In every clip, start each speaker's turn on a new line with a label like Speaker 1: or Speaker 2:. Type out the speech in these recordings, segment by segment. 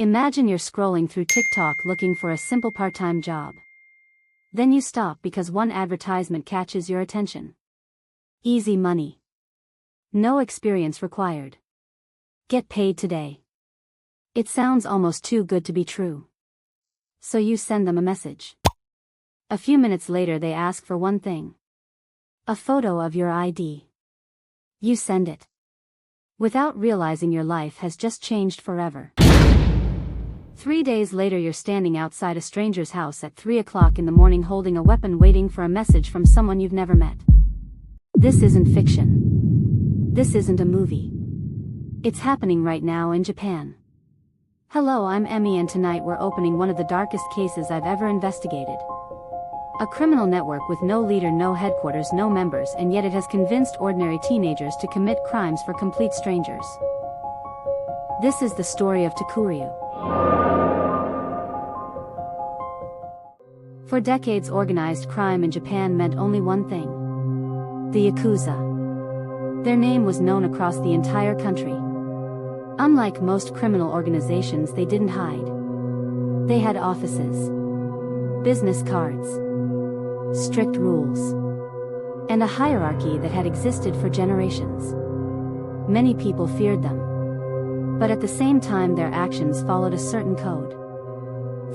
Speaker 1: Imagine you're scrolling through TikTok looking for a simple part-time job. Then you stop because one advertisement catches your attention. Easy money. No experience required. Get paid today. It sounds almost too good to be true. So you send them a message. A few minutes later they ask for one thing. A photo of your ID. You send it. Without realizing your life has just changed forever. 3 days later you're standing outside a stranger's house at 3 o'clock in the morning holding a weapon waiting for a message from someone you've never met. This isn't fiction. This isn't a movie. It's happening right now in Japan. Hello, I'm Emmy and tonight we're opening one of the darkest cases I've ever investigated. A criminal network with no leader, no headquarters, no members, and yet it has convinced ordinary teenagers to commit crimes for complete strangers. This is the story of Tokuryu. For decades, organized crime in Japan meant only one thing. The Yakuza. Their name was known across the entire country. Unlike most criminal organizations, they didn't hide. They had offices, business cards, strict rules, and a hierarchy that had existed for generations. Many people feared them. But at the same time their actions followed a certain code.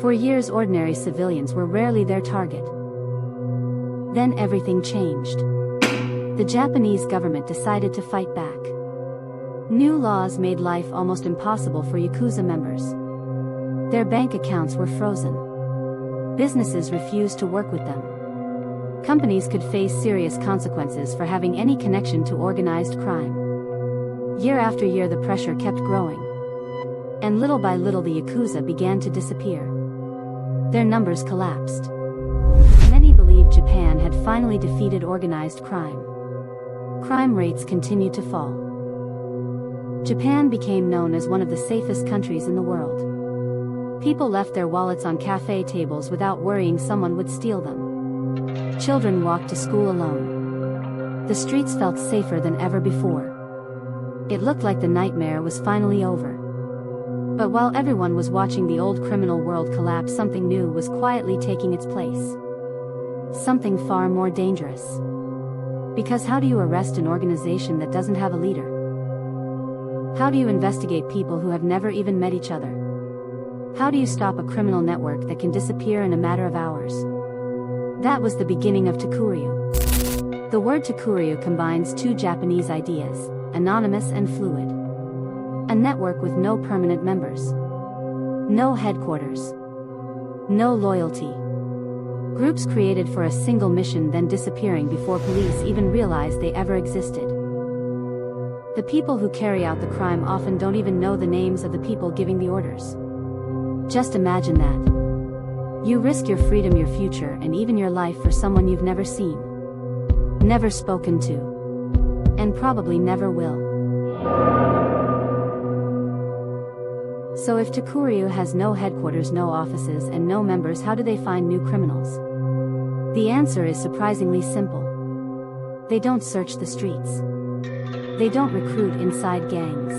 Speaker 1: For years ordinary civilians were rarely their target. Then everything changed. The Japanese government decided to fight back. New laws made life almost impossible for Yakuza members. Their bank accounts were frozen. Businesses refused to work with them. Companies could face serious consequences for having any connection to organized crime. Year after year the pressure kept growing. And little by little the Yakuza began to disappear. Their numbers collapsed. Many believed Japan had finally defeated organized crime. Crime rates continued to fall. Japan became known as one of the safest countries in the world. People left their wallets on cafe tables without worrying someone would steal them. Children walked to school alone. The streets felt safer than ever before. It looked like the nightmare was finally over. But while everyone was watching the old criminal world collapse, something new was quietly taking its place. Something far more dangerous. Because how do you arrest an organization that doesn't have a leader? How do you investigate people who have never even met each other? How do you stop a criminal network that can disappear in a matter of hours? That was the beginning of Tokuryu. The word Tokuryu combines two Japanese ideas, anonymous and fluid. A network with no permanent members. No headquarters. No loyalty. Groups created for a single mission then disappearing before police even realized they ever existed. The people who carry out the crime often don't even know the names of the people giving the orders. Just imagine that. You risk your freedom, your future, and even your life for someone you've never seen, never spoken to, and probably never will. So if Tokuryu has no headquarters, no offices, and no members, how do they find new criminals? The answer is surprisingly simple. They don't search the streets. They don't recruit inside gangs.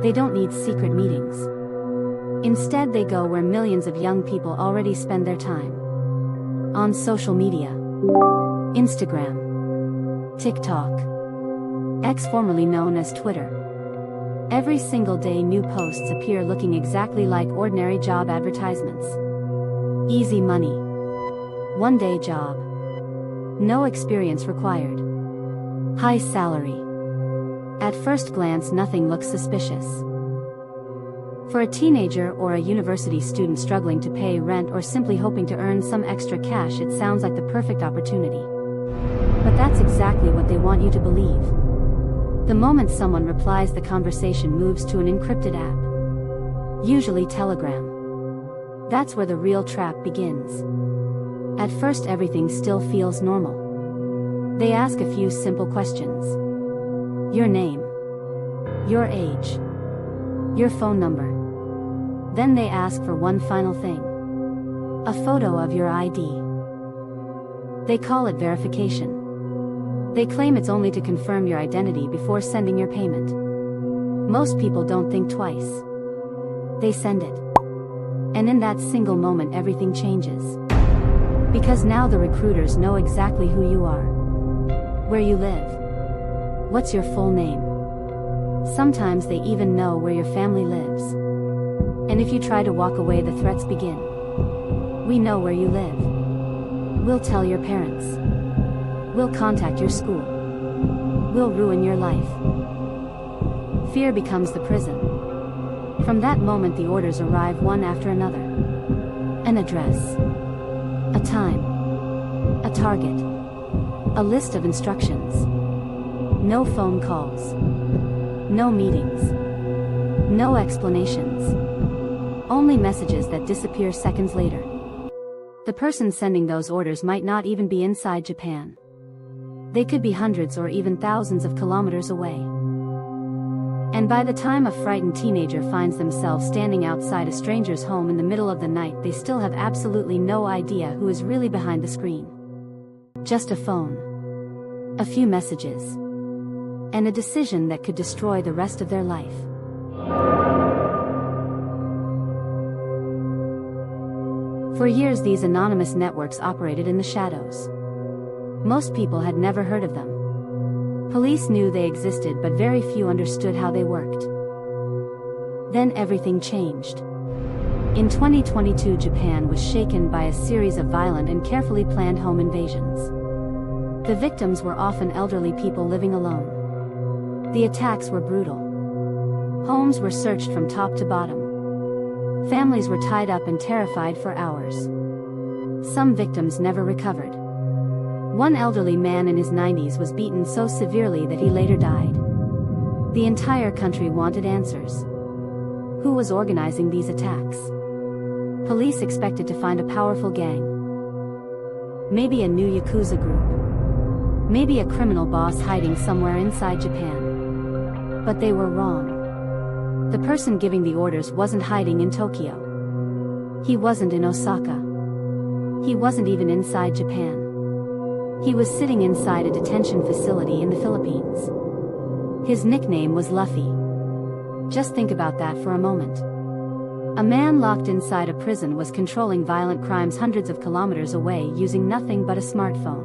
Speaker 1: They don't need secret meetings. Instead, they go where millions of young people already spend their time. On social media. Instagram. TikTok. X, formerly known as Twitter. Every single day new posts appear looking exactly like ordinary job advertisements. Easy money. One-day job. No experience required. High salary. At first glance nothing looks suspicious. For a teenager or a university student struggling to pay rent or simply hoping to earn some extra cash, it sounds like the perfect opportunity. But that's exactly what they want you to believe. The moment someone replies, the conversation moves to an encrypted app. Usually Telegram. That's where the real trap begins. At first everything still feels normal. They ask a few simple questions. Your name. Your age. Your phone number. Then they ask for one final thing. A photo of your ID. They call it verification. They claim it's only to confirm your identity before sending your payment. Most people don't think twice. They send it. And in that single moment everything changes. Because now the recruiters know exactly who you are. Where you live. What's your full name. Sometimes they even know where your family lives. And if you try to walk away, the threats begin. We know where you live. We'll tell your parents. We'll contact your school. We'll ruin your life. Fear becomes the prison. From that moment the orders arrive one after another. An address. A time. A target. A list of instructions. No phone calls. No meetings. No explanations. Only messages that disappear seconds later. The person sending those orders might not even be inside Japan. They could be hundreds or even thousands of kilometers away. And by the time a frightened teenager finds themselves standing outside a stranger's home in the middle of the night, they still have absolutely no idea who is really behind the screen. Just a phone. A few messages. And a decision that could destroy the rest of their life. For years these anonymous networks operated in the shadows. Most people had never heard of them. Police knew they existed, but very few understood how they worked. Then everything changed. In 2022, Japan was shaken by a series of violent and carefully planned home invasions. The victims were often elderly people living alone. The attacks were brutal. Homes were searched from top to bottom. Families were tied up and terrified for hours. Some victims never recovered. One elderly man in his 90s was beaten so severely that he later died. The entire country wanted answers. Who was organizing these attacks? Police expected to find a powerful gang. Maybe a new Yakuza group. Maybe a criminal boss hiding somewhere inside Japan. But they were wrong. The person giving the orders wasn't hiding in Tokyo. He wasn't in Osaka. He wasn't even inside Japan. He was sitting inside a detention facility in the Philippines. His nickname was Luffy. Just think about that for a moment. A man locked inside a prison was controlling violent crimes hundreds of kilometers away using nothing but a smartphone.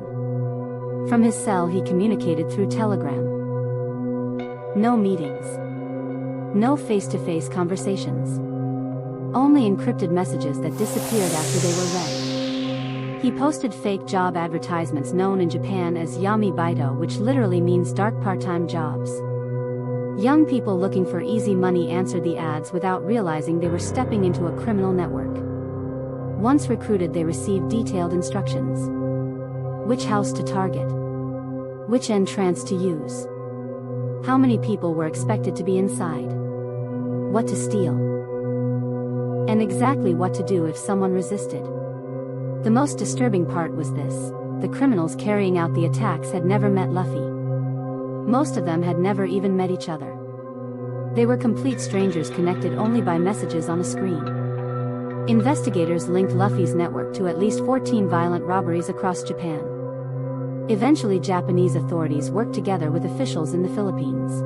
Speaker 1: From his cell he communicated through telegram. No meetings. No face-to-face conversations. Only encrypted messages that disappeared after they were read. He posted fake job advertisements known in Japan as Yami Baito, which literally means dark part-time jobs. Young people looking for easy money answered the ads without realizing they were stepping into a criminal network. Once recruited, they received detailed instructions. Which house to target. Which entrance to use. How many people were expected to be inside. What to steal. And exactly what to do if someone resisted. The most disturbing part was this: the criminals carrying out the attacks had never met Luffy. Most of them had never even met each other. They were complete strangers connected only by messages on a screen. Investigators linked Luffy's network to at least 14 violent robberies across Japan. Eventually, Japanese authorities worked together with officials in the Philippines.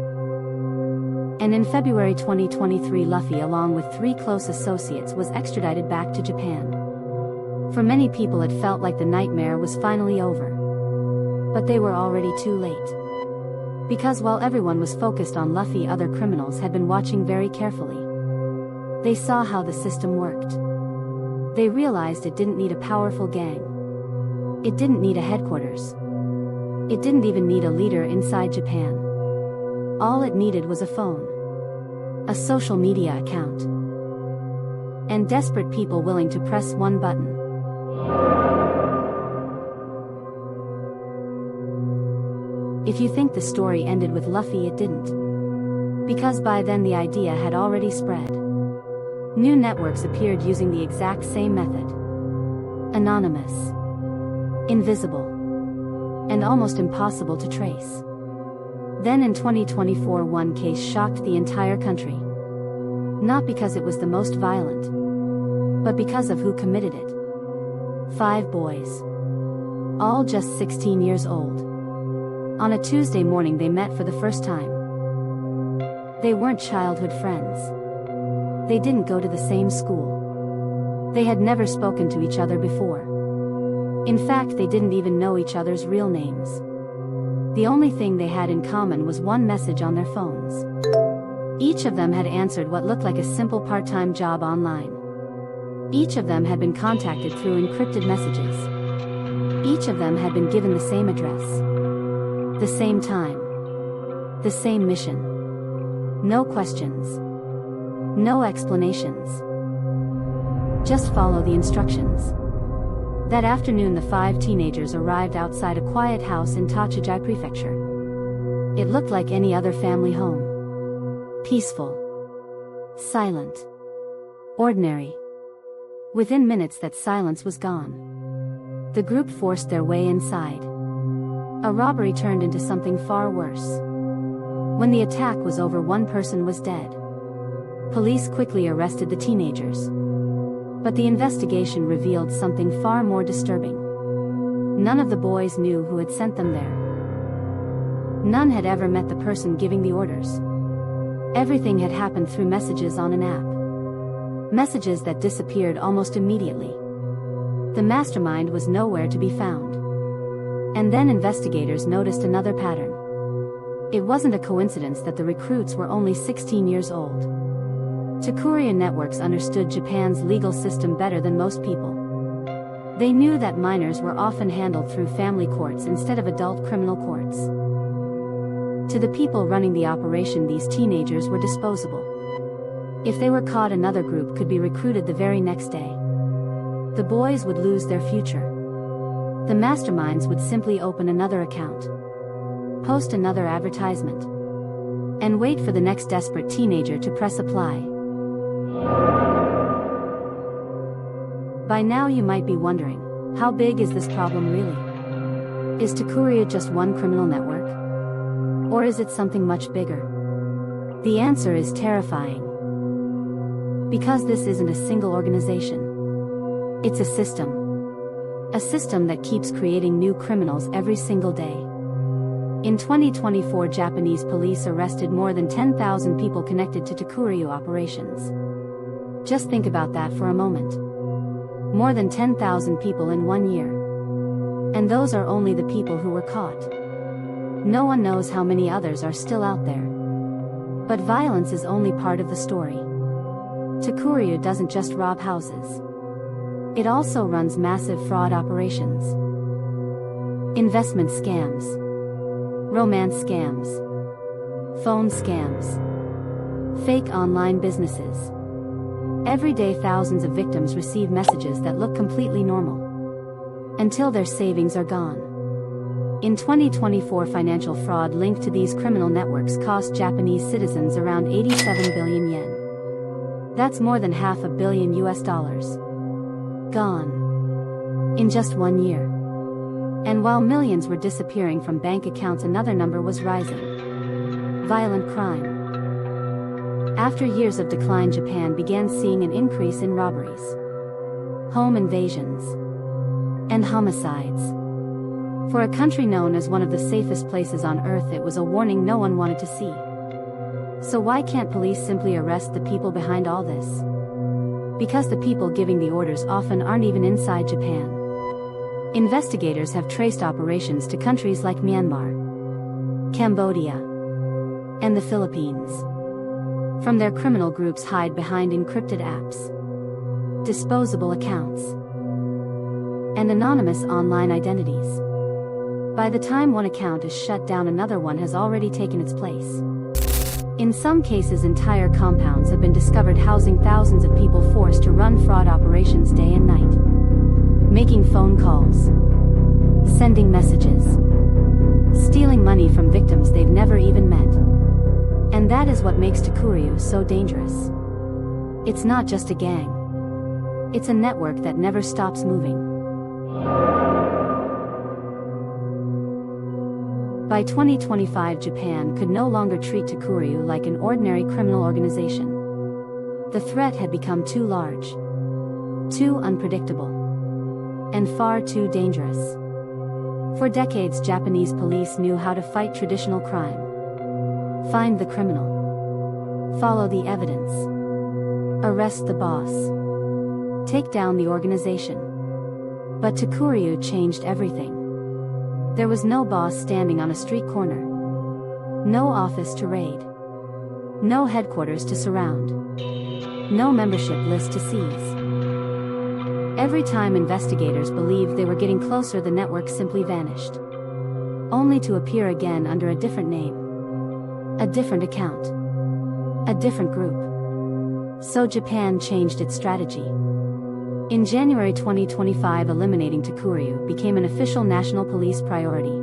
Speaker 1: And in February 2023, Luffy, along with 3 close associates, was extradited back to Japan. For many people it felt like the nightmare was finally over. But they were already too late. Because while everyone was focused on Luffy, other criminals had been watching very carefully. They saw how the system worked. They realized it didn't need a powerful gang. It didn't need a headquarters. It didn't even need a leader inside Japan. All it needed was a phone. A social media account. And desperate people willing to press one button. If you think the story ended with Luffy, it didn't. Because by then the idea had already spread. New networks appeared using the exact same method. Anonymous. Invisible. And almost impossible to trace. Then in 2024, one case shocked the entire country. Not because it was the most violent, but because of who committed it. 5 boys. All just 16 years old. On a Tuesday morning they met for the first time. They weren't childhood friends. They didn't go to the same school. They had never spoken to each other before. In fact, they didn't even know each other's real names. The only thing they had in common was one message on their phones. Each of them had answered what looked like a simple part-time job online. Each of them had been contacted through encrypted messages. Each of them had been given the same address, the same time, the same mission. No questions. No explanations. Just follow the instructions. That afternoon, the 5 teenagers arrived outside a quiet house in Tochigi Prefecture. It looked like any other family home. Peaceful. Silent. Ordinary. Within minutes, that silence was gone. The group forced their way inside. A robbery turned into something far worse. When the attack was over, one person was dead. Police quickly arrested the teenagers. But the investigation revealed something far more disturbing. None of the boys knew who had sent them there. None had ever met the person giving the orders. Everything had happened through messages on an app. Messages that disappeared almost immediately. The mastermind was nowhere to be found. And then investigators noticed another pattern. It wasn't a coincidence that the recruits were only 16 years old. Tokuryu networks understood Japan's legal system better than most people. They knew that minors were often handled through family courts instead of adult criminal courts. To the people running the operation, these teenagers were disposable. If they were caught, another group could be recruited the very next day. The boys would lose their future. The masterminds would simply open another account, post another advertisement, and wait for the next desperate teenager to press apply. By now you might be wondering, how big is this problem really? Is Tokuryu just one criminal network? Or is it something much bigger? The answer is terrifying. Because this isn't a single organization. It's a system. A system that keeps creating new criminals every single day. In 2024, Japanese police arrested more than 10,000 people connected to Tokuryu operations. Just think about that for a moment. More than 10,000 people in 1 year. And those are only the people who were caught. No one knows how many others are still out there. But violence is only part of the story. Tokuryu doesn't just rob houses. It also runs massive fraud operations. Investment scams. Romance scams. Phone scams. Fake online businesses. Every day thousands of victims receive messages that look completely normal. Until their savings are gone. In 2024, financial fraud linked to these criminal networks cost Japanese citizens around 87 billion yen. That's more than $500 million US. Gone. In just 1 year. And while millions were disappearing from bank accounts, another number was rising. Violent crime. After years of decline, Japan began seeing an increase in robberies, home invasions, and homicides. For a country known as one of the safest places on earth, it was a warning no one wanted to see. So why can't police simply arrest the people behind all this? Because the people giving the orders often aren't even inside Japan. Investigators have traced operations to countries like Myanmar, Cambodia, and the Philippines. From there, criminal groups hide behind encrypted apps, disposable accounts, and anonymous online identities. By the time one account is shut down, another one has already taken its place. In some cases, entire compounds have been discovered housing thousands of people forced to run fraud operations day and night. Making phone calls, sending messages, stealing money from victims they've never even met. And that is what makes Tokuryu so dangerous. It's not just a gang. It's a network that never stops moving. By 2025, Japan could no longer treat Tokuryu like an ordinary criminal organization. The threat had become too large, too unpredictable, and far too dangerous. For decades, Japanese police knew how to fight traditional crime. Find the criminal. Follow the evidence. Arrest the boss. Take down the organization. But Tokuryu changed everything. There was no boss standing on a street corner. No office to raid. No headquarters to surround. No membership list to seize. Every time investigators believed they were getting closer, the network simply vanished. Only to appear again under a different name. A different account. A different group. So Japan changed its strategy. In January 2025, eliminating Tokuryu became an official national police priority.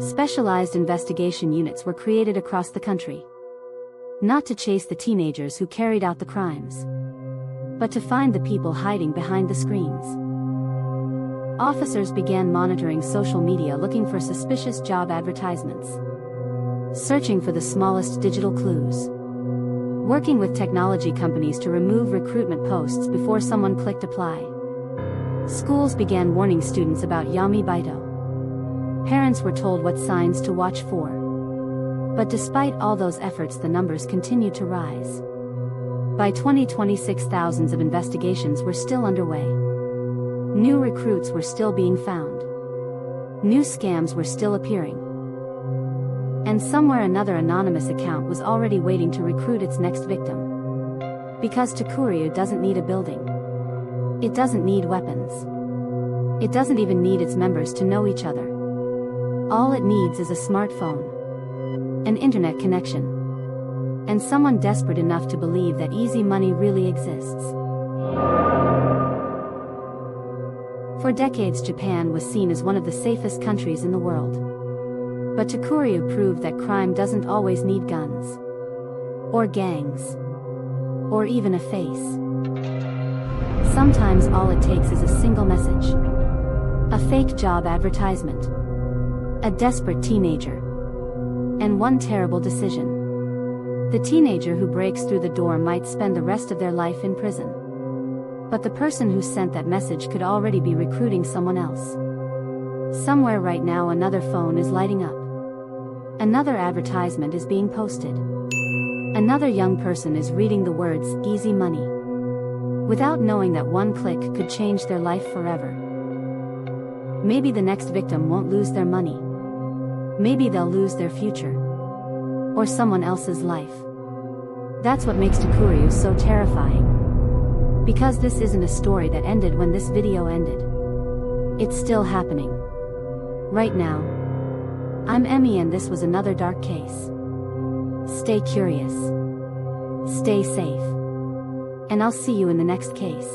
Speaker 1: Specialized investigation units were created across the country. Not to chase the teenagers who carried out the crimes, but to find the people hiding behind the screens. Officers began monitoring social media, looking for suspicious job advertisements, searching for the smallest digital clues, working with technology companies to remove recruitment posts before someone clicked apply. Schools began warning students about Yami Baito. Parents were told what signs to watch for. But despite all those efforts, the numbers continued to rise. By 2026, thousands of investigations were still underway. New recruits were still being found. New scams were still appearing. And somewhere another anonymous account was already waiting to recruit its next victim. Because Tokuryu doesn't need a building. It doesn't need weapons. It doesn't even need its members to know each other. All it needs is a smartphone, an internet connection, and someone desperate enough to believe that easy money really exists. For decades, Japan was seen as one of the safest countries in the world. But Tokuryu proved that crime doesn't always need guns, or gangs, or even a face. Sometimes all it takes is a single message, a fake job advertisement, a desperate teenager, and one terrible decision. The teenager who breaks through the door might spend the rest of their life in prison. But the person who sent that message could already be recruiting someone else. Somewhere right now, another phone is lighting up. Another advertisement is being posted. Another young person is reading the words, easy money, without knowing that one click could change their life forever. Maybe the next victim won't lose their money. Maybe they'll lose their future. Or someone else's life. That's what makes Tokuryu so terrifying. Because this isn't a story that ended when this video ended. It's still happening. Right now. I'm Emmy, and this was another dark case. Stay curious. Stay safe. And I'll see you in the next case.